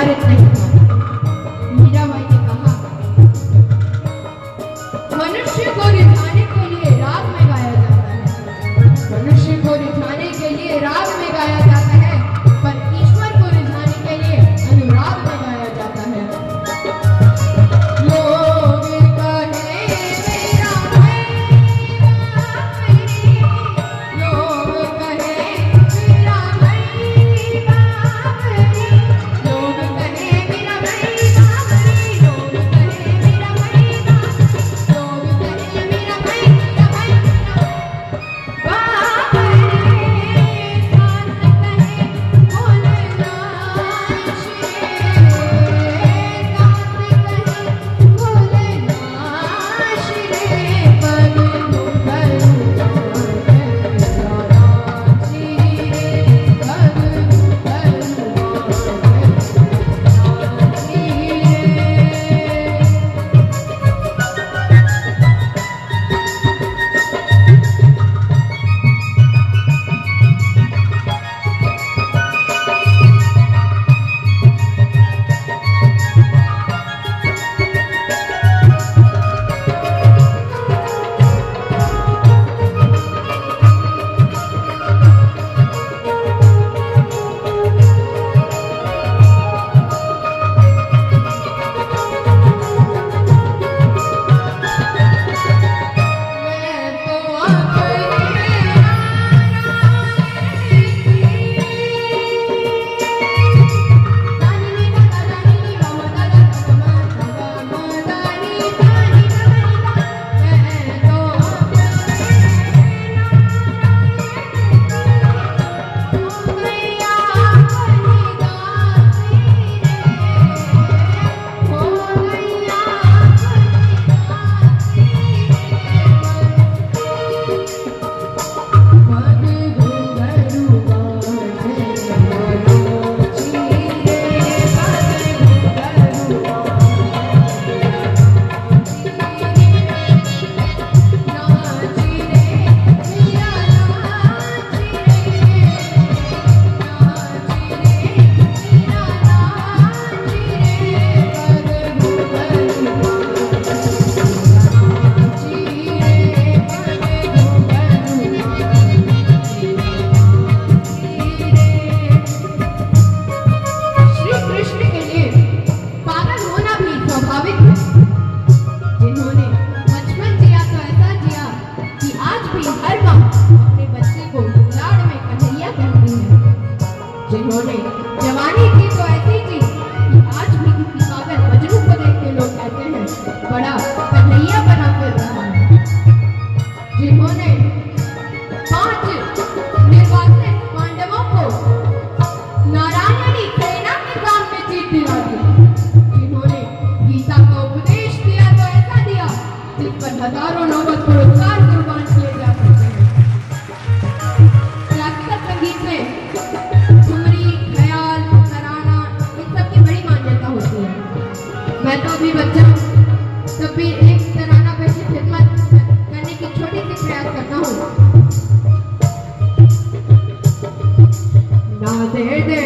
निर्धारित नहीं था। मीराबाई ने कहा, मनुष्य को रिझाने के लिए राग में गाया जाता है, मनुष्य को रिझाने के लिए राग में गाया जाता है, पर ईश्वर को रिझाने के लिए अनुराग में गाया जाता है। लोग कहे मेरा लोग कहे मेरा भाई बाबरी, लोग कहे मेरा भाई बाबरी, लोग कहे मेरा भाई बाबरी, लोग कहे मेरा भाई जिन्होंने जवानी की तो ऐसी थी कि आज भी किसी पागल मजनू को देख के लोग कहते हैं बड़ा कन्हैया बना फिर रहा है, जिन्होंने 5 निर्वासित पांडवों को नारायणी सेना के सामने जीत दिला दी, जिन्होंने गीता का उपदेश दिया तो ऐसा दिया जिस पर हजारों नौबत पुरस्कार कुर्बान किए जा सकते हैं। क्लासिकल संगीत में मैं तो अभी बच्चा हूँ, तब भी एक तराना पे से खिदमत करने की छोटी सी प्रयास करता हूँ। ना दे दे